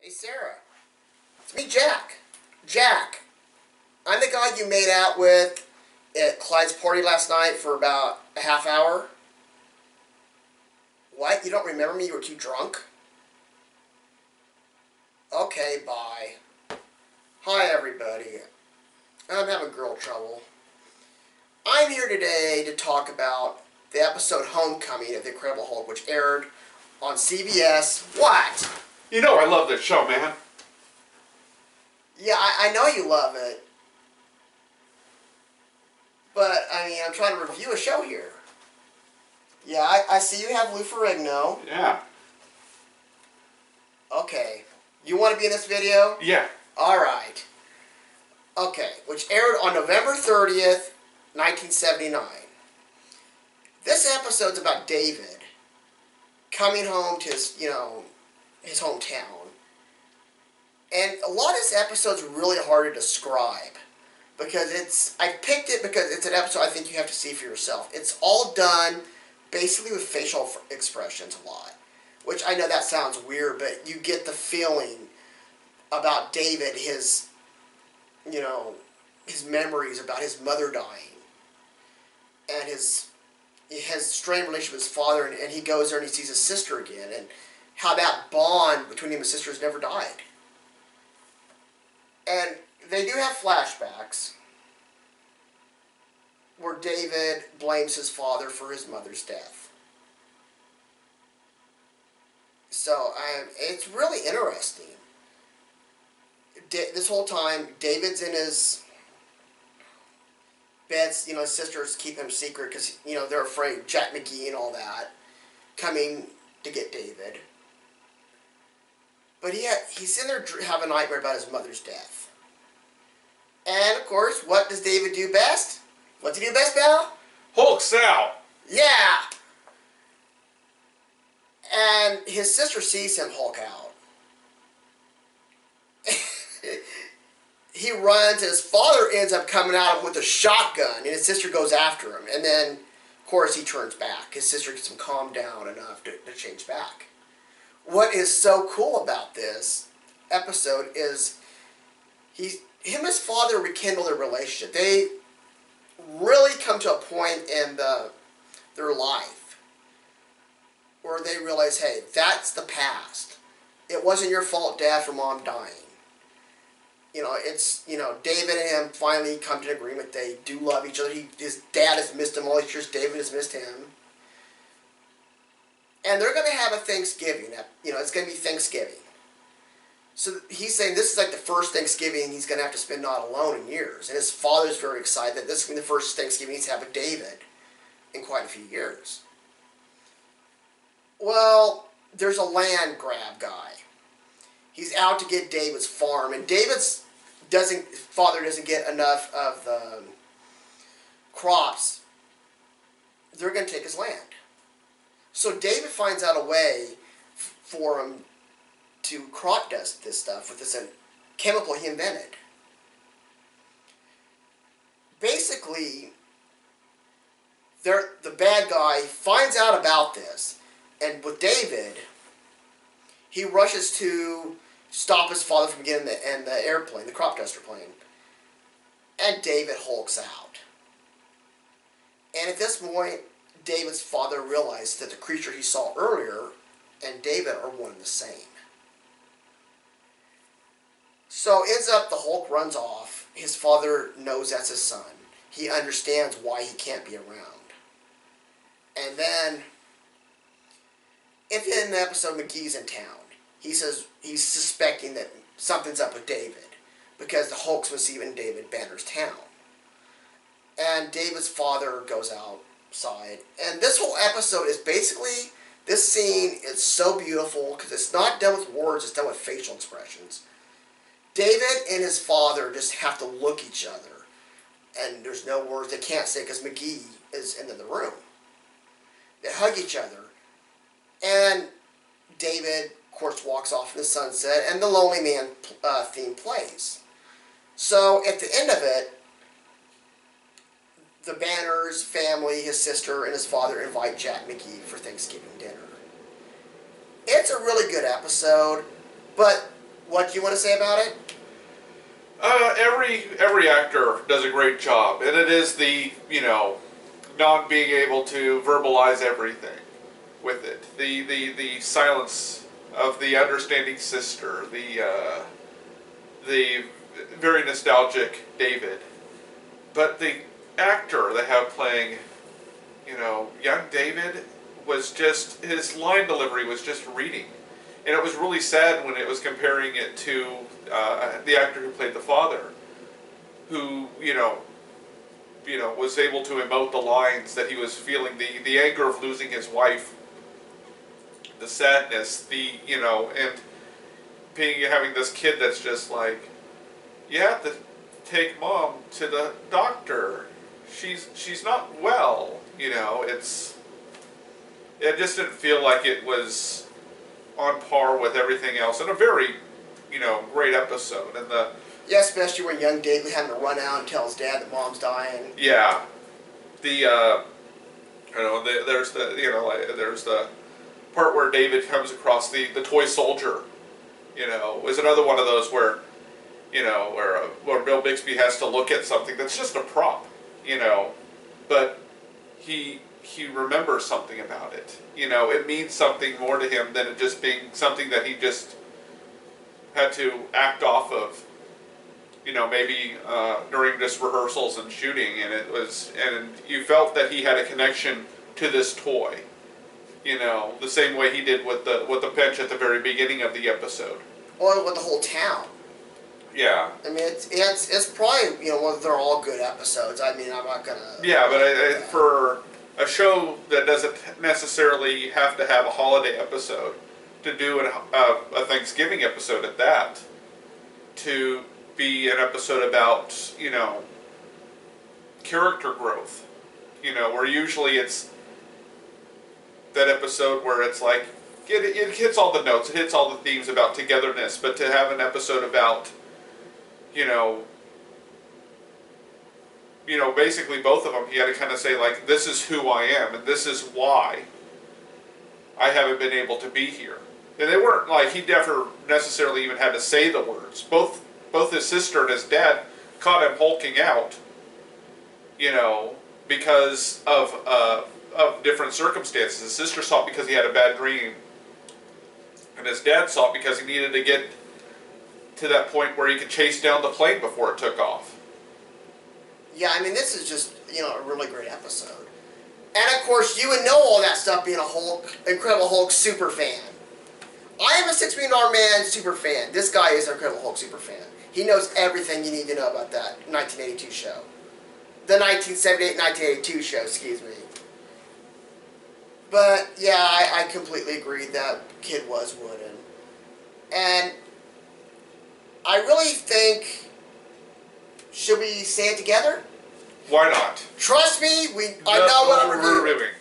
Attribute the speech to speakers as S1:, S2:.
S1: Hey, Sarah. It's me, Jack. Jack. I'm the guy you made out with at Clyde's party last night for about a half hour. What? You don't remember me? You were too drunk? Okay, bye. Hi, everybody. I'm having girl trouble. I'm here today to talk about the episode Homecoming of The Incredible Hulk, which aired on CBS. What?
S2: You know I love this show, man.
S1: Yeah, I know you love it. But, I mean, I'm trying to review a show here. Yeah, I see you have Lou Ferrigno.
S2: Yeah.
S1: Okay. You want to be in this video?
S2: Yeah.
S1: Alright. Okay, which aired on November 30th, 1979. This episode's about David coming home to his, his hometown. And a lot of this episode's really hard to describe. Because I picked it because it's an episode I think you have to see for yourself. It's all done basically with facial expressions a lot. Which I know that sounds weird, but you get the feeling about David, his memories about his mother dying. And he has a strained relationship with his father, and he goes there and he sees his sister again. And how that bond between him and his sister has never died. And they do have flashbacks where David blames his father for his mother's death. So it's really interesting. This whole time, David's in his bed. His sisters keep him secret because they're afraid Jack McGee and all that coming to get David. But he's in there having a nightmare about his mother's death. And, of course, what does David do best? What's he do best, Belle?
S2: Hulk's out.
S1: Yeah! And his sister sees him Hulk out. He runs, and his father ends up coming out with a shotgun, and his sister goes after him. And then, of course, he turns back. His sister gets him calmed down enough to change back. What is so cool about this episode is him and his father rekindle their relationship. They really come to a point in their life where they realize, hey, that's the past. It wasn't your fault, Dad, for Mom dying. David and him finally come to an agreement. They do love each other. His dad has missed him all these years. David has missed him. And they're going to have a Thanksgiving. It's going to be Thanksgiving. So he's saying this is like the first Thanksgiving he's going to have to spend not alone in years. And his father's very excited that this is going to be the first Thanksgiving he's had with David in quite a few years. Well, there's a land grab guy. He's out to get David's farm, and David's father doesn't get enough of the crops. They're going to take his land. So David finds out a way for him to crop dust this stuff with this chemical he invented. Basically, the bad guy finds out about this, and with David, he rushes to stop his father from getting in the airplane, the crop duster plane, and David hulks out. And at this point, David's father realized that the creature he saw earlier and David are one and the same. So ends up the Hulk runs off. His father knows that's his son. He understands why he can't be around. And then, in the episode, McGee's in town. He says he's suspecting that something's up with David because the Hulk's receiving David Banner's town. And David's father goes outside. And this whole episode is basically, this scene is so beautiful because it's not done with words, it's done with facial expressions. David and his father just have to look each other. And there's no words they can't say because McGee is in the room. They hug each other. And David, of course, walks off in the sunset, and the Lonely Man theme plays. So at the end of it, the Banner's family, his sister, and his father invite Jack McGee for Thanksgiving dinner. It's a really good episode, but What do you want to say about it?
S2: Every actor does a great job, and it is the not being able to verbalize everything with it. The silence of the understanding sister, the very nostalgic David, but the actor they have playing, young David was just, his line delivery was just reading. And it was really sad when it was comparing it to the actor who played the father, who, was able to emote the lines that he was feeling, the anger of losing his wife, the sadness, and having this kid that's just like, you have to take mom to the doctor. She's not well, it just didn't feel like it was on par with everything else, and a very, great episode. And
S1: Yeah, especially when young David having to run out and tell his dad that mom's dying.
S2: yeah, there's there's the part where David comes across the toy soldier. Was another one of those where, where Bill Bixby has to look at something that's just a prop, but he remembers something about it. It means something more to him than it just being something that he just had to act off of, maybe during just rehearsals and shooting, and you felt that he had a connection to this toy, the same way he did with the bench at the very beginning of the episode.
S1: Or with the whole town.
S2: Yeah.
S1: I mean, it's probably, they're all good episodes. I mean, I'm not gonna...
S2: Yeah, but for a show that doesn't necessarily have to have a holiday episode, to do a Thanksgiving episode at that, to be an episode about, character growth, where usually it's that episode where it's like, it hits all the notes, it hits all the themes about togetherness, but to have an episode about, basically both of them, he had to kind of say, like, this is who I am, and this is why I haven't been able to be here. And they weren't like, he never necessarily even had to say the words. Both his sister and his dad caught him hulking out, because of different circumstances. His sister saw it because he had a bad dream, and his dad saw it because he needed to get to that point where he could chase down the plane before it took off.
S1: Yeah, I mean, this is just, a really great episode. And, of course, you would know all that stuff being a Incredible Hulk super fan. I am a $6 Million Man super fan. This guy is an Incredible Hulk super fan. He knows everything you need to know about that 1982 show. The 1978-1982 show, excuse me. But, yeah, I completely agree that kid was wooden. And I really think, should we say it together?
S2: Why not?
S1: Trust me, I know what we're doing.